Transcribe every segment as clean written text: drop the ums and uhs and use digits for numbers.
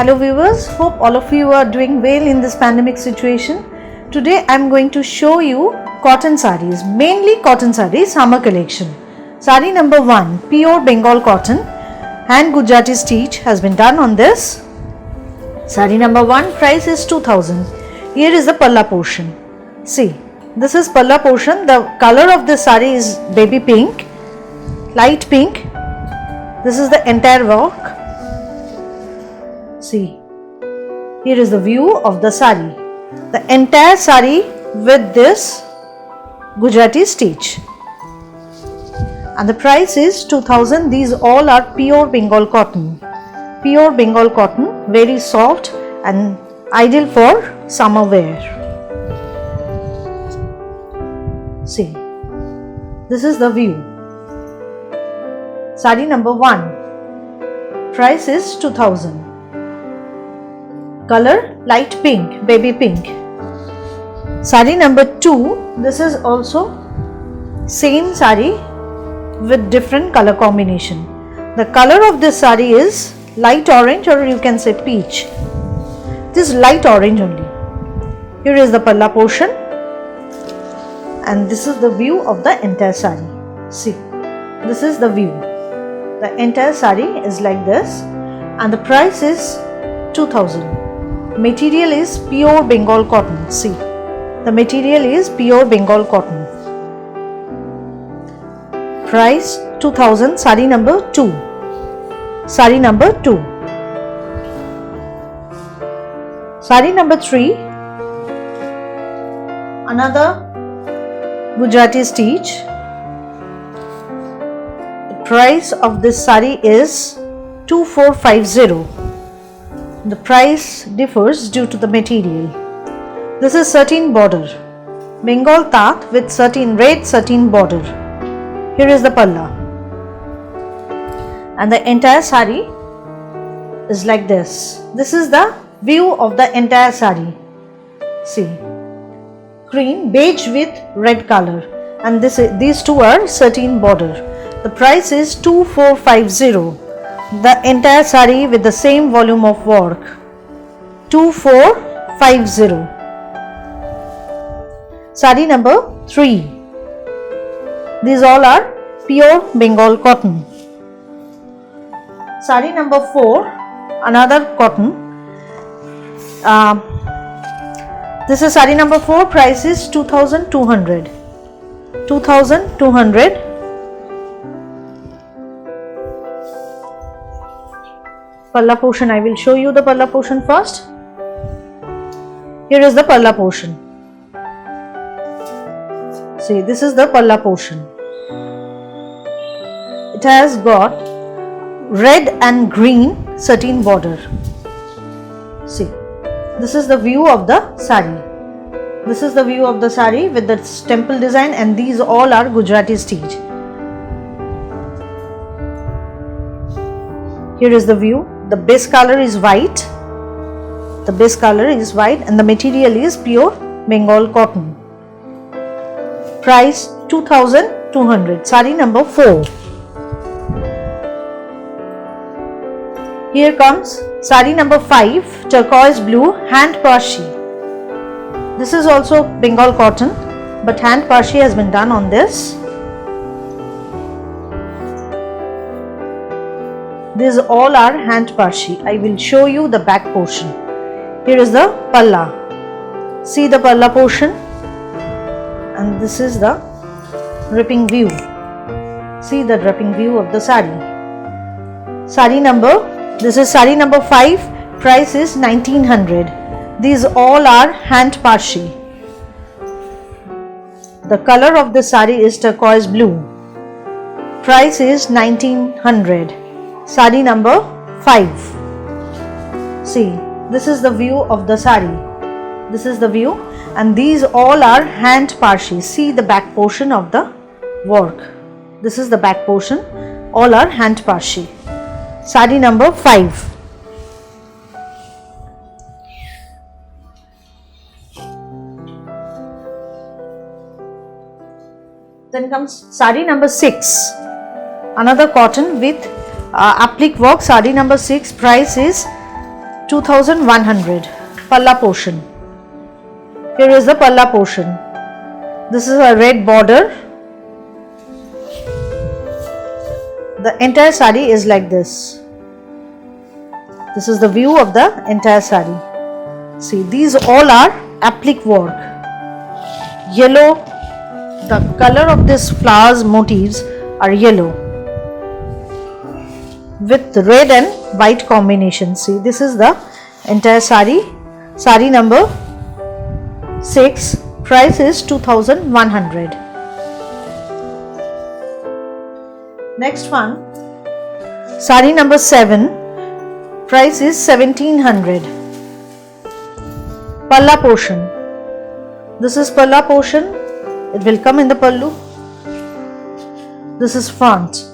Hello viewers, hope all of you are doing well in this pandemic situation. Today I am going to show you cotton sarees, mainly cotton sarees, summer collection. Saree number 1, pure Bengal cotton, hand Gujarati stitch has been done on this. Saree number 1, price is 2000. Here is the palla portion. See, this is palla portion. The color of this saree is baby pink, light pink. This is the entire work. See, here is the view of the saree. The entire saree with this Gujarati stitch. And the price is 2000. These all are pure Bengal cotton. Pure Bengal cotton, very soft and ideal for summer wear. See, this is the view. Saree number 1, price is 2000. Color light pink, baby pink. Saree number 2, this is also same saree with different color combination. The color of this saree is light orange, or you can say peach. This is light orange only. Here is the palla portion, and this is the view of the entire saree. See, this is the view. The entire saree is like this, and the price is 2000. Material is pure Bengal cotton. See, the material is pure Bengal cotton. Price 2000. Saree number 2. Saree number 2. Saree number 3. Another Gujarati stitch. The price of this saree is 2450. The price differs due to the material. This is sateen border, Bengal tat with sateen, red sateen border. Here is the palla, and the entire saree is like this. This is the view of the entire saree. See, green, beige with red color, and these two are sateen border. The price is 2450. The entire saree with the same volume of work, 2450. Saree number 3. These all are pure Bengal cotton. Saree number 4, another cotton. This is saree number 4. Price is 2200. 2200. Palla portion, I will show you the palla portion first. Here is the palla portion. See, this is the palla portion. It has got red and green sateen border. See, this is the view of the saree. This is the view of the saree with the temple design, and these all are Gujarati stitch. Here is the view. The base color is white. The base color is white, and the material is pure Bengal cotton. Price 2200. Saree number 4. Here comes saree number 5, turquoise blue, hand parshi. This is also Bengal cotton, but hand parshi has been done on this. These all are hand parshi. I will show you the back portion. Here is the palla. See the palla portion, and this is the dripping view. See the dripping view of the saree. This is saree number 5. Price is 1900. These all are hand parshi. The color of the saree is turquoise blue. Price is 1900. Saree number 5. See, this is the view of the saree. This is the view, and these all are hand parshi. See the back portion of the work. This is the back portion. All are hand parshi. Saree number 5. Then comes saree number 6. Another cotton with applique work. Saree number 6. Price is 2100. Palla portion. Here is the palla portion. This is a red border. The entire sari is like this. This is the view of the entire sari. See, these all are applique work. Yellow, the color of this flowers motifs are yellow with red and white combination. See, this is the entire sari. Sari number 6. Price is 2100. Next one, sari number 7. Price is 1700. Palla portion. This is palla portion. It will come in the pallu. This is front.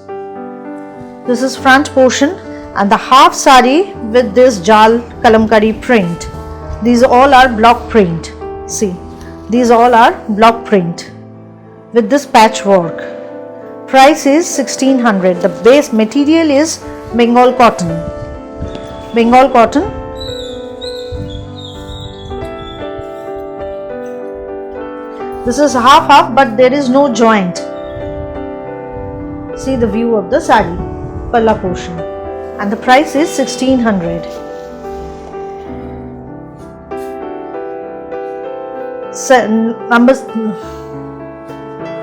This is front portion and the half sari with this jal kalamkari print. These all are block print. See, these all are block print with this patchwork. Price is 1600. The base material is Bengal cotton. Bengal cotton. This is half but there is no joint. See the view of the sari, palla portion, and the price is 1600.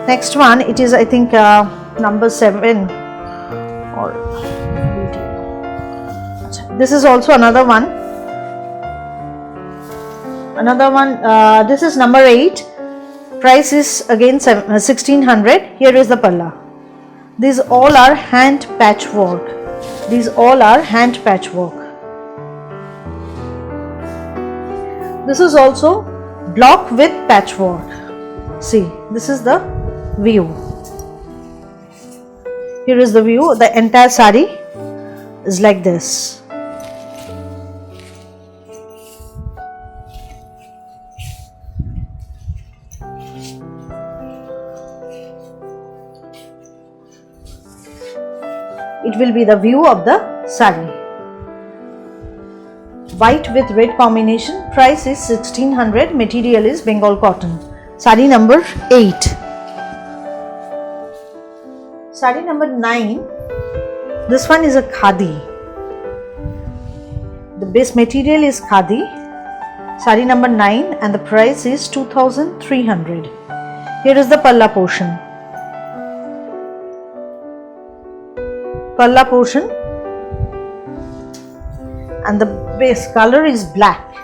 Next one, it is I think number 7 or this is also another one. This is number 8. Price is again 1600. Here is the palla. These all are hand patchwork. These all are hand patchwork. This is also block with patchwork. See, this is the view. Here is the view. The entire sari is like this. It will be the view of the sari. White with red combination. Price is 1600. Material is Bengal cotton. Sari number 8. Sari number 9. This one is a khadi. The base material is khadi. Sari number 9 and the price is 2300. Here is the palla portion. Palla portion and the base color is black.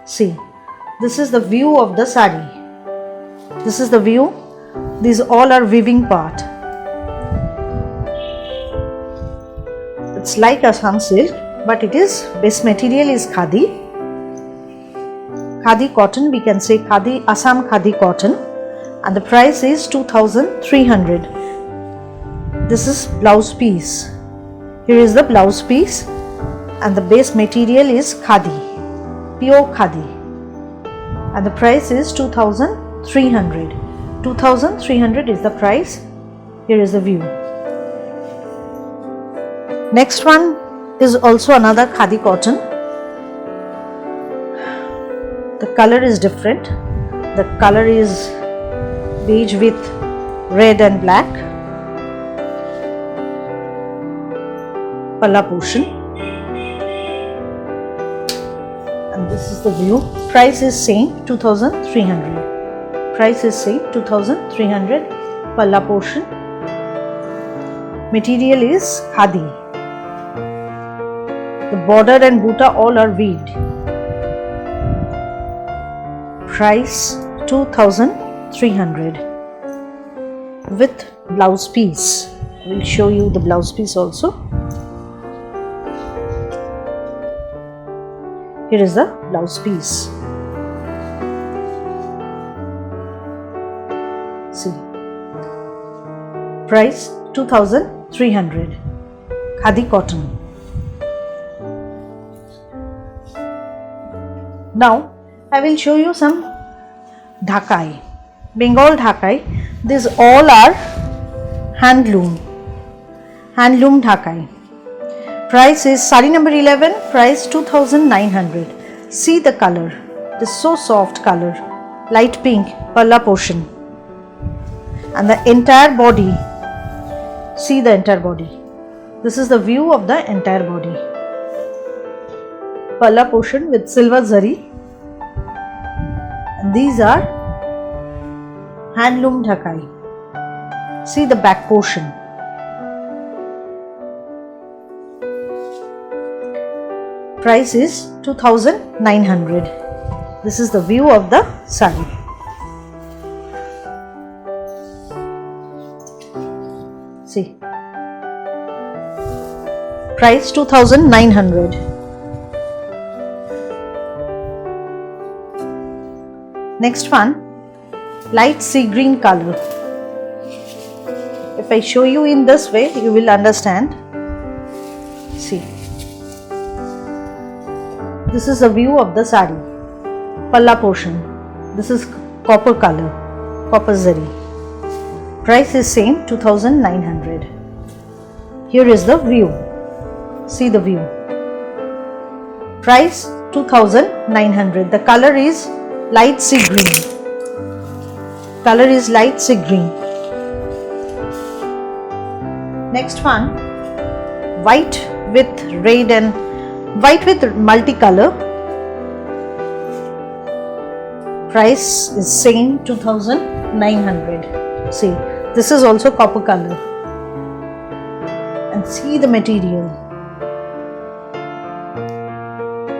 See, this is the view of the sari. This is the view. These all are weaving part. It's like Assam silk, but it is base material is khadi. Khadi cotton, we can say khadi, Assam khadi cotton, and the price is 2300. This is blouse piece. Here is the blouse piece and the base material is khadi, pure khadi, and the price is 2300. 2300 is the price. Here is the view. Next one is also another khadi cotton. The color is different. The color is beige with red and black. Palla portion, and this is the view. Price is same 2300. Price is same 2300. Palla portion. Material is khadi. The border and buta all are weaved. Price 2300 with blouse piece. I will show you the blouse piece also. Here is the blouse piece. See, price 2300. Khadi cotton. Now I will show you some Dhakai, Bengal Dhakai. These all are handloom Dhakai. Price is sari number 11, price 2900. See the color, it is so soft color, light pink, palla portion, and the entire body, see the entire body. This is the view of the entire body. Palla portion with silver zari, and these are handloom dhakai. See the back portion. Price is 2900. This is the view of the sari. See. Price 2900. Next one, light sea green color. If I show you in this way, you will understand. See. This is a view of the sari, palla portion. This is copper color, copper zari. Price is same, 2900. Here is the view. See the view. Price 2900. The color is light sea green. Color is light sea green. Next one, white with red and white with multicolor. Price is same, 2900. See, this is also copper color. And see the material.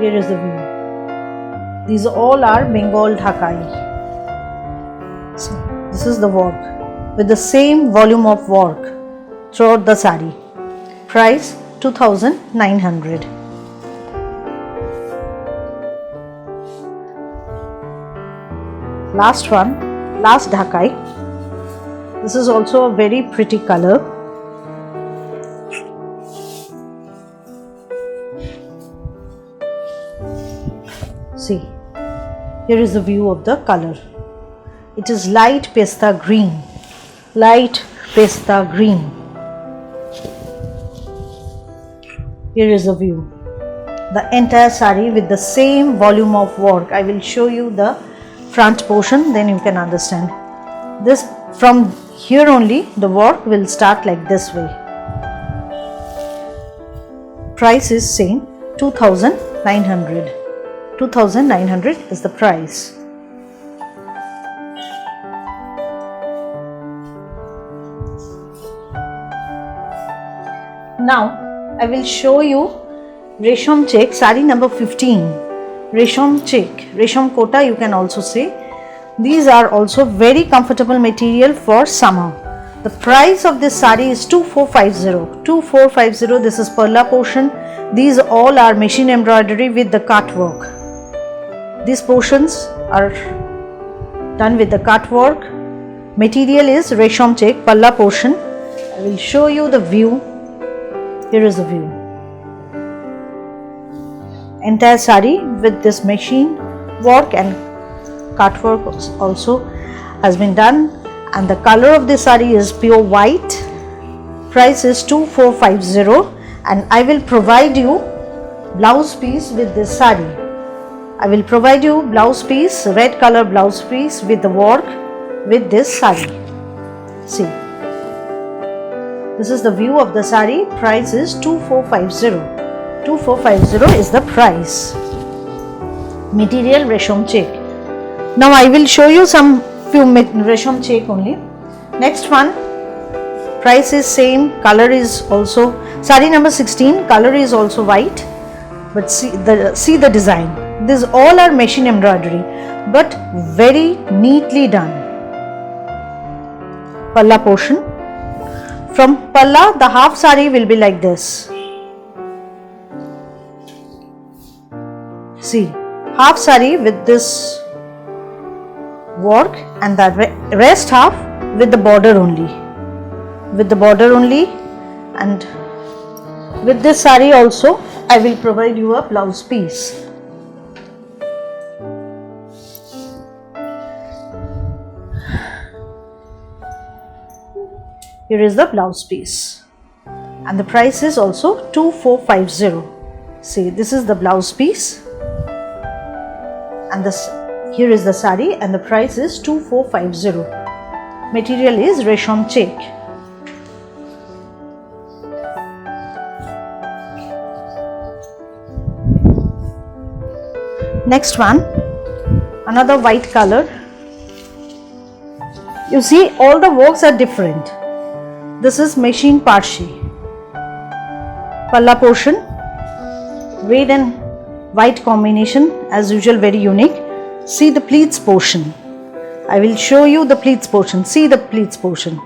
Here is the view. These all are Bengal dhakai. So, this is the work with the same volume of work throughout the sari. Price 2900. Last one, last dhakai. This is also a very pretty color. See, here is the view of the color. It is light pista green. Light pista green. Here is the view. The entire sari with the same volume of work. I will show you the front portion, then you can understand. This from here only the work will start like this way. Price is same, 2900. 2900 is the price. Now I will show you Resham check, sari number 15. Resham check, Resham kota you can also say. These are also very comfortable material for summer. The price of this sari is 2450. 2450. This is perla portion. These all are machine embroidery with the cut work. These portions are done with the cut work. Material is Resham check, perla portion. I will show you the view. Here is the view. Entire sari with this machine work and cut work also has been done, and the color of this sari is pure white. Price is 2450, and I will provide you blouse piece with this sari. I will provide you blouse piece, red color blouse piece with the work with this sari. See, this is the view of the sari. Price is 2450. 2450 is the price. Material Resham check. Now I will show you some few Resham check only. Next one, price is same, color is also sari number 16, color is also white, but see the design. These all are machine embroidery, but very neatly done. Palla portion. From palla, the half sari will be like this. See, half sari with this work, and the rest half with the border only. With the border only, and with this sari also I will provide you a blouse piece. Here is the blouse piece, and the price is also 2450. See, this is the blouse piece, and this here is the sari, and the price is 2450. Material is Resham check. Next one, another white color. You see, all the works are different. This is machine parshi. Palla portion, red and white combination, as usual, very unique. See the pleats portion. I will show you the pleats portion. See the pleats portion.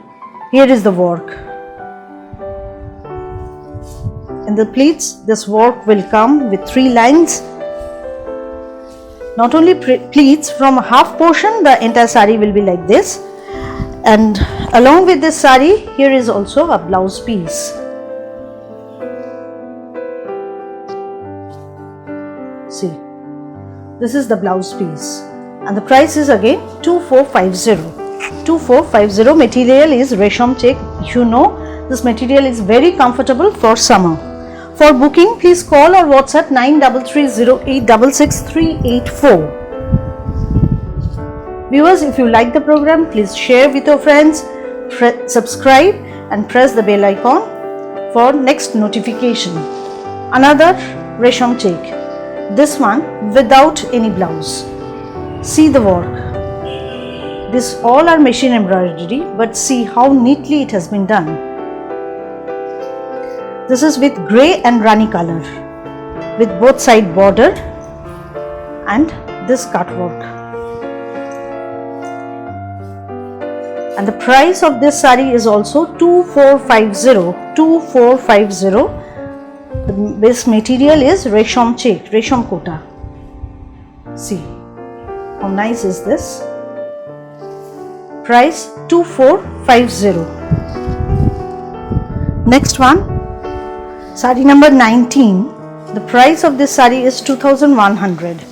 Here is the work. In the pleats, this work will come with 3 lines. Not only pleats, from a half portion, the entire sari will be like this. And along with this sari, here is also a blouse piece. See, this is the blouse piece, and the price is again 2450. 2450. Material is Resham check. You know, this material is very comfortable for summer. For booking, please call or WhatsApp 9330866384. Viewers, if you like the program, please share with your friends, subscribe and press the bell icon for next notification. Another Resham check. This one without any blouse. See the work. This all are machine embroidery, but see how neatly it has been done. This is with grey and rani color, with both side border and this cut work. And the price of this sari is also 2450. 2450. This material is Resham check, Resham kota. See how nice is this. Price 2450. Next one, sari number 19. The price of this sari is 2100.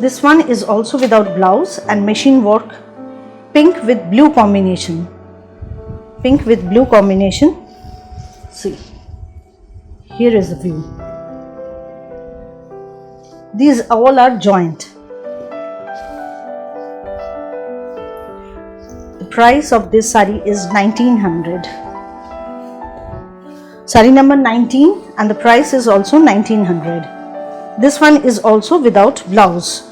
This one is also without blouse and machine work, pink with blue combination. Pink with blue combination. See, here is the view. These all are joint. The price of this sari is 1900. Sari number 19, and the price is also 1900. This one is also without blouse.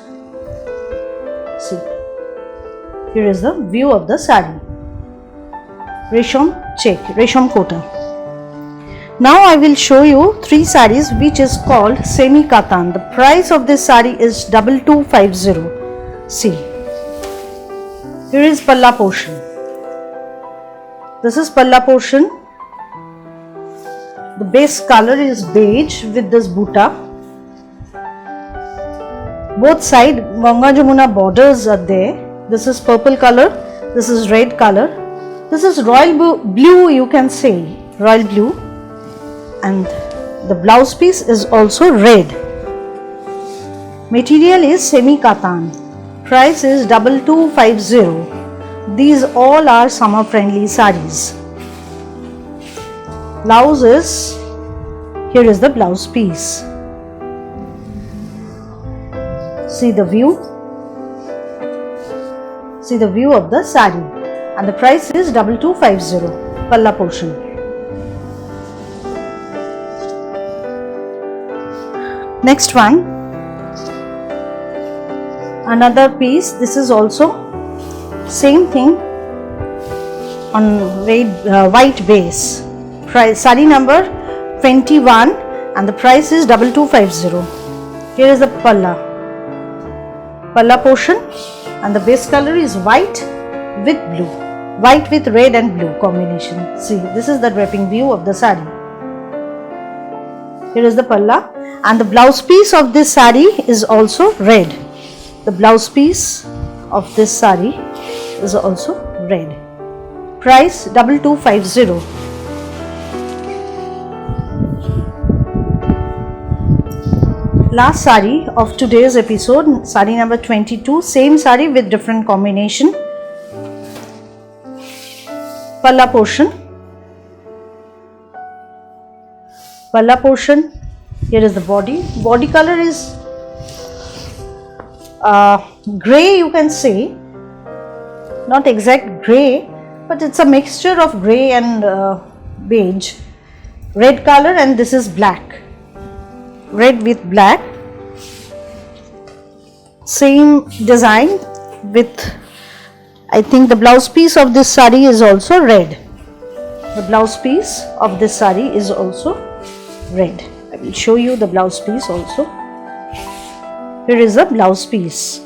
See, here is the view of the sari. Resham check, Resham kota. Now I will show you 3 saris which is called semi katan. The price of this sari is 2250. See, here is palla portion. This is palla portion. The base color is beige with this buta. Both side Ganga Jamuna borders are there. This is purple color. This is red color. This is royal blue, you can say, royal blue. And the blouse piece is also red. Material is semi katan. Price is 2250. These all are summer friendly saris. Blouse is, here is the blouse piece. See the view. See the view of the sari, and the price is 2250. Palla portion. Next one, another piece. This is also same thing on white base. Price sari number 21, and the price is 2250. Here is the palla portion, and the base color is white with blue, white with red and blue combination. See, this is the draping view of the sari. Here is the palla, and the blouse piece of this sari is also red. The blouse piece of this sari is also red. Price 2250. Last sari of today's episode, sari number 22, same sari with different combination. Palla portion. palla portion. Here is the body. Body color is grey, you can say, not exact grey, but it's a mixture of grey and beige. Red color, and this is black, red with black. Same design with, I think the blouse piece of this saree is also red. The blouse piece of this saree is also red. I will show you the blouse piece also. Here is the blouse piece.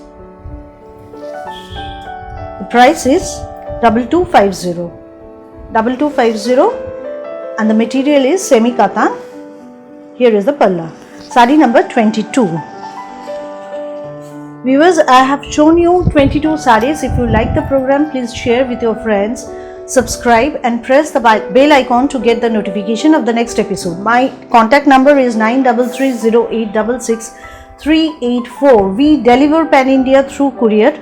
The price is 2250. 2250, and the material is semi katan. Here is the palla. Saree number 22. Viewers, I have shown you 22 sarees. If you like the program, please share with your friends, subscribe and press the bell icon to get the notification of the next episode. My contact number is 9330866384. We deliver Pan India through courier.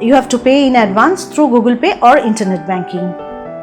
You have to pay in advance through Google Pay or internet banking.